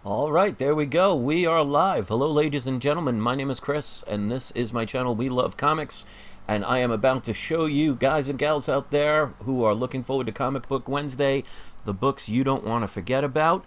All right, there we go. We are live. Hello, ladies and gentlemen. My name is Chris, and this is my channel, We Love Comics. And I am about to show you guys and gals out there who are looking forward to Comic Book Wednesday, the books you don't want to forget about.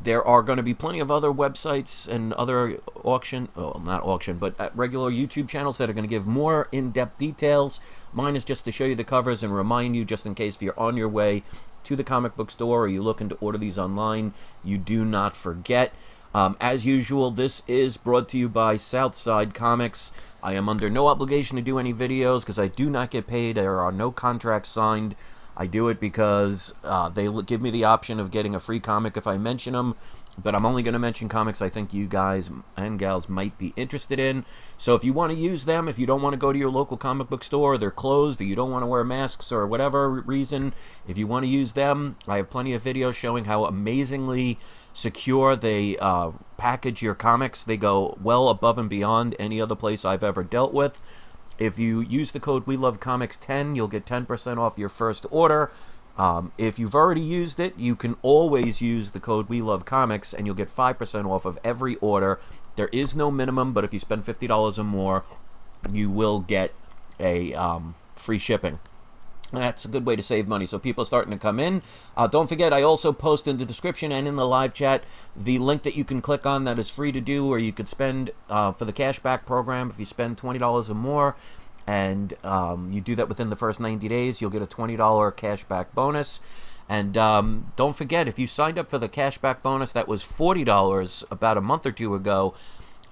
There are going to be plenty of other websites and other not auction, but regular YouTube channels that are going to give more in-depth details. Mine is just to show you the covers and remind you, just in case if you're on your way to the comic book store or you're looking to order these online, you do not forget. As usual, this is brought to you by Southside Comics. I am under no obligation to do any videos because I do not get paid. There are no contracts signed. I do it because they give me the option of getting a free comic if I mention them, but I'm only going to mention comics I think you guys and gals might be interested in. So if you want to use them, if you don't want to go to your local comic book store, they're closed, or you don't want to wear masks or whatever reason, if you want to use them, I have plenty of videos showing how amazingly secure they package your comics. They go well above and beyond any other place I've ever dealt with. If you use the code WeLoveComics10, you'll get 10% off your first order. If you've already used it, you can always use the code WeLoveComics, and you'll get 5% off of every order. There is no minimum, but if you spend $50 or more, you will get a free shipping. That's a good way to save money. So people are starting to come in. Don't forget, I also post in the description and in the live chat the link that you can click on that is free to do, or you could spend for the cashback program. If you spend $20 or more and you do that within the first 90 days, you'll get a $20 cashback bonus. And don't forget, if you signed up for the cashback bonus that was $40 about a month or two ago,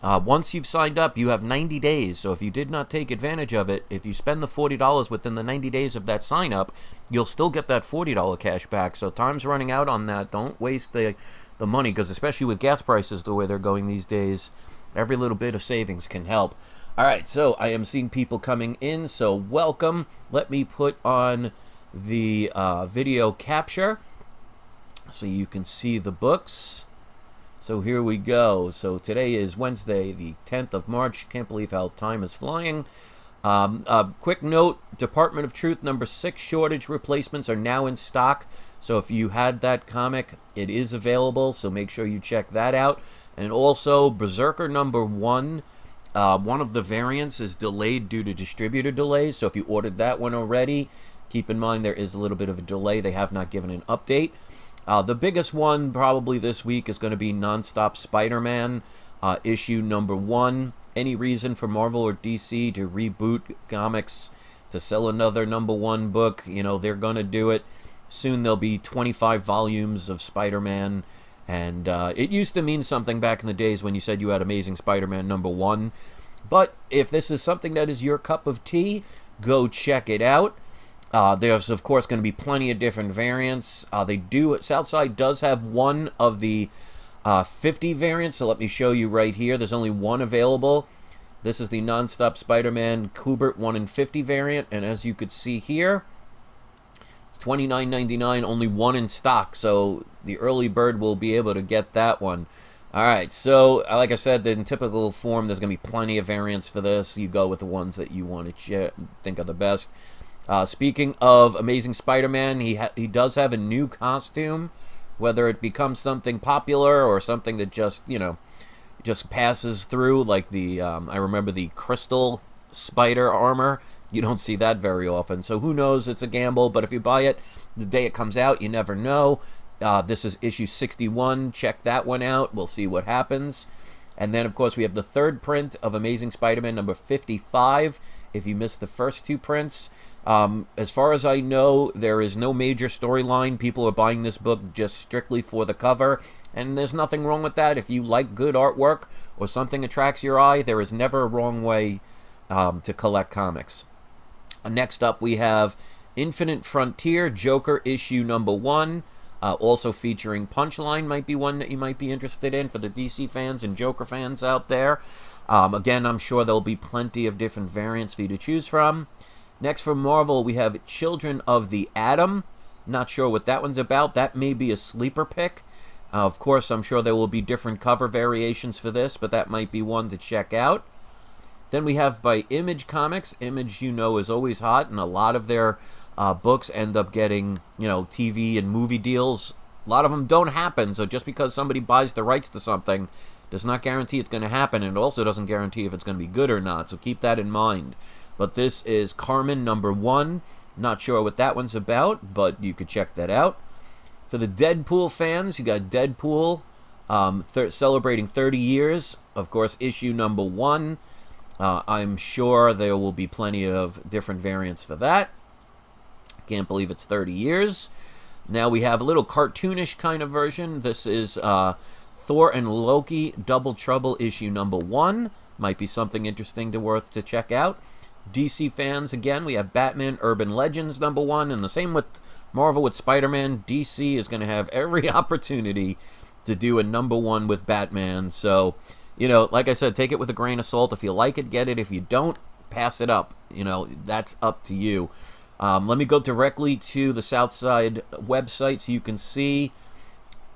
once you've signed up, you have 90 days. So if you did not take advantage of it, if you spend the $40 within the 90 days of that sign up, you'll still get that $40 cash back. So time's running out on that. Don't waste the money, because especially with gas prices the way they're going these days, every little bit of savings can help. All right, so I am seeing people coming in, so welcome. Let me put on the video capture so you can see the books. So here we go. So today is Wednesday, the 10th of March. Can't believe how time is flying. Quick note, Department of Truth number 6 shortage replacements are now in stock. So if you had that comic, it is available. So make sure you check that out. And also Berserker number 1. One of the variants is delayed due to distributor delays. So if you ordered that one already, keep in mind there is a little bit of a delay. They have not given an update. The biggest one probably this week is going to be Nonstop Spider-Man, issue number 1. Any reason for Marvel or DC to reboot comics, to sell another number 1 book? You know, they're going to do it. Soon there'll be 25 volumes of Spider-Man. And it used to mean something back in the days when you said you had Amazing Spider-Man number 1. But if this is something that is your cup of tea, go check it out. There's, of course, going to be plenty of different variants. Southside does have one of the 50 variants, so let me show you right here. There's only one available. This is the Nonstop Spider-Man Kubert 1 in 50 variant, and as you could see here, it's $29.99, only one in stock, so the early bird will be able to get that one. Alright, so like I said, in typical form, there's going to be plenty of variants for this. You go with the ones that you want to think are the best. Speaking of Amazing Spider-Man, he does have a new costume. Whether it becomes something popular or something that just, you know, just passes through, like the, I remember the Crystal Spider armor. You don't see that very often. So who knows? It's a gamble, but if you buy it the day it comes out, you never know. This is issue 61. Check that one out. We'll see what happens. And then, of course, we have the third print of Amazing Spider-Man number 55. If you missed the first 2 prints, as far as I know, there is no major storyline. People are buying this book just strictly for the cover, and there's nothing wrong with that. If you like good artwork or something attracts your eye, there is never a wrong way to collect comics. Next up, we have Infinite Frontier, Joker issue number 1. Also featuring Punchline, might be one that you might be interested in for the DC fans and Joker fans out there. Again, I'm sure there'll be plenty of different variants for you to choose from. Next, for Marvel, we have Children of the Atom. Not sure what that one's about. That may be a sleeper pick. Of course, I'm sure there will be different cover variations for this, but that might be one to check out. Then we have by Image Comics. Image, you know, is always hot, and a lot of their books end up getting, you know, TV and movie deals A lot of them don't happen, so just because somebody buys the rights to something does not guarantee it's going to happen, and it also doesn't guarantee if it's going to be good or not, so keep that in mind. But this is Carmen #1. Not sure what that one's about, but you could check that out. For the Deadpool fans, you got Deadpool celebrating 30 years. Of course, issue #1. I'm sure there will be plenty of different variants for that. Can't believe it's 30 years. Now we have a little cartoonish kind of version. This is Thor and Loki Double Trouble issue #1. Might be something interesting worth to check out. DC fans, again, we have Batman Urban Legends #1, and the same with Marvel with Spider-Man. DC is going to have every opportunity to do a #1 with Batman. So, you know, like I said, take it with a grain of salt. If you like it, get it. If you don't, pass it up. You know, that's up to you. Let me go directly to the Southside website so you can see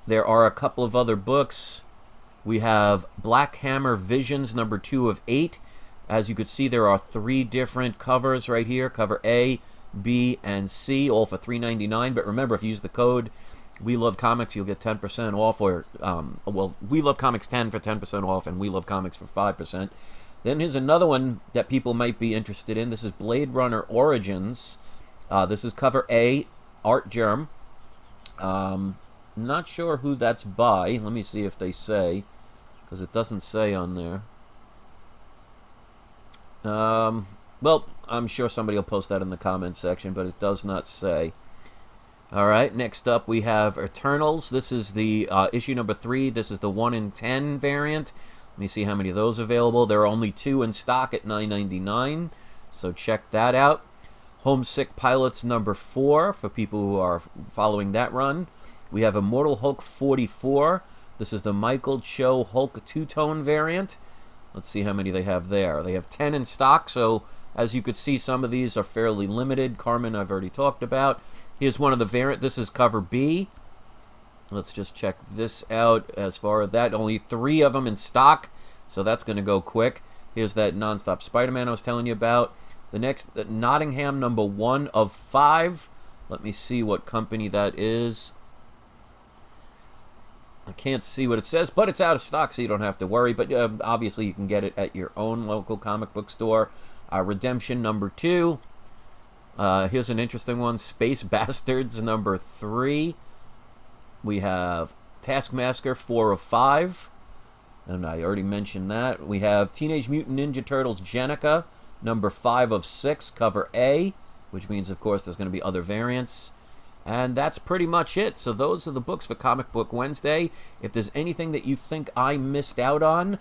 there are a couple of other books. We have Black Hammer Visions #2 of 8. As you can see, there are 3 different covers right here. Cover A, B, and C, all for $3.99. But remember, if you use the code We Love Comics, you'll get 10% off. Or, well, We Love Comics 10 for 10% off, and We Love Comics for 5%. Then here's another one that people might be interested in. This is Blade Runner Origins. This is cover A, Art Germ. Not sure who that's by. Let me see if they say, because it doesn't say on there. Well, I'm sure somebody will post that in the comments section, but it does not say. All right, next up we have Eternals. This is the issue #3. This is the 1 in 10 variant. Let me see how many of those are available. There are only 2 in stock at $9.99, so check that out. Homesick Pilots #4 for people who are following that run. We have Immortal Hulk 44. This is the Michael Cho Hulk 2-tone variant. Let's see how many they have there. They have 10 in stock, so as you could see, some of these are fairly limited. Carmen, I've already talked about. Here's one of the variant. This is cover B. Let's just check this out. As far as that, only 3 of them in stock, so that's going to go quick. Here's that Nonstop Spider-Man I was telling you about. The next, Nottingham #1 of 5. Let me see what company that is. I can't see what it says, but it's out of stock, so you don't have to worry. But obviously, you can get it at your own local comic book store. Redemption #2. Here's an interesting one. Space Bastards #3. We have Taskmaster 4 of 5. And I already mentioned that. We have Teenage Mutant Ninja Turtles Jenica #5 of 6, cover A, which means, of course, there's going to be other variants. And that's pretty much it. So those are the books for Comic Book Wednesday. If there's anything that you think I missed out on,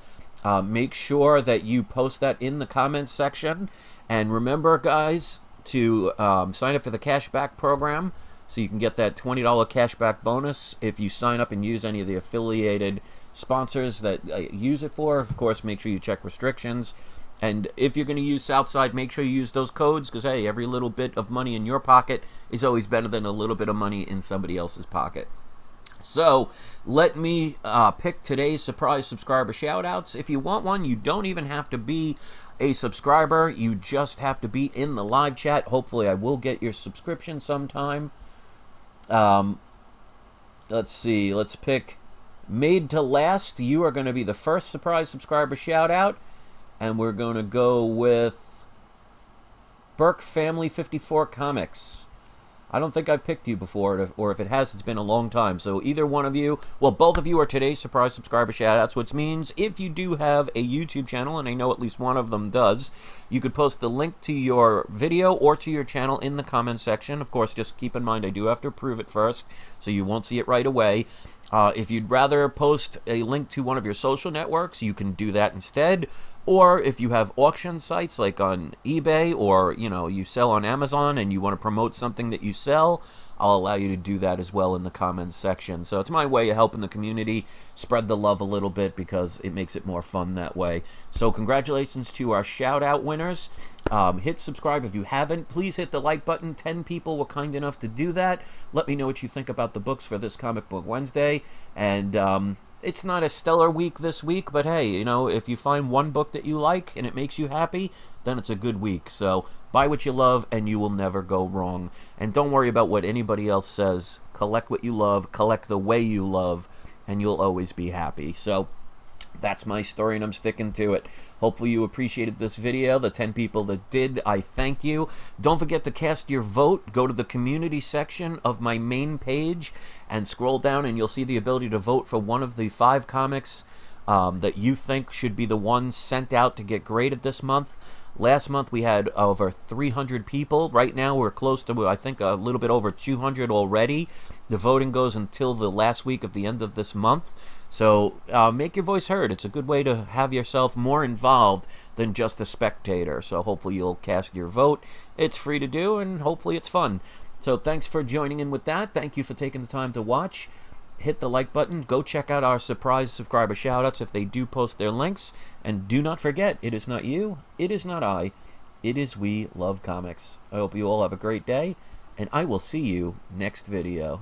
make sure that you post that in the comments section. And remember, guys, to sign up for the cashback program so you can get that $20 cashback bonus if you sign up and use any of the affiliated sponsors that use it for. Of course, make sure you check restrictions. And if you're going to use Southside, make sure you use those codes, because, hey, every little bit of money in your pocket is always better than a little bit of money in somebody else's pocket. So let me pick today's surprise subscriber shoutouts. If you want one, you don't even have to be a subscriber. You just have to be in the live chat. Hopefully I will get your subscription sometime. Let's see. Let's pick Made to Last. You are going to be the first surprise subscriber shoutout. And we're going to go with Burke Family 54 Comics. I don't think I've picked you before, or if it has, it's been a long time. So either one of you, well, both of you are today's surprise subscriber shoutouts, which means if you do have a YouTube channel, and I know at least one of them does, you could post the link to your video or to your channel in the comments section. Of course, just keep in mind I do have to approve it first, so you won't see it right away. If you'd rather post a link to one of your social networks, you can do that instead. Or if you have auction sites like on eBay, or you sell on Amazon and you want to promote something that you sell, I'll allow you to do that as well in the comments section. So it's my way of helping the community spread the love a little bit, because it makes it more fun that way. So congratulations to our shout out winners. Hit subscribe if you haven't. Please hit the like button. 10 people were kind enough to do that. Let me know what you think about the books for this Comic Book Wednesday. And It's not a stellar week this week, but hey, you know, if you find one book that you like and it makes you happy, then it's a good week. So buy what you love and you will never go wrong. And don't worry about what anybody else says. Collect what you love, collect the way you love, and you'll always be happy. So that's my story, and I'm sticking to it. Hopefully you appreciated this video. The 10 people that did, I thank you. Don't forget to cast your vote. Go to the community section of my main page and scroll down, and you'll see the ability to vote for one of the 5 comics that you think should be the ones sent out to get graded this month. Last month we had over 300 people. Right now we're close to, I think, a little bit over 200 already. The voting goes until the last week of the end of this month. So make your voice heard. It's a good way to have yourself more involved than just a spectator. So hopefully you'll cast your vote. It's free to do, and hopefully it's fun. So thanks for joining in with that. Thank you for taking the time to watch. Hit the like button. Go check out our surprise subscriber shoutouts if they do post their links. And do not forget, it is not you, it is not I, it is We Love Comics. I hope you all have a great day, and I will see you next video.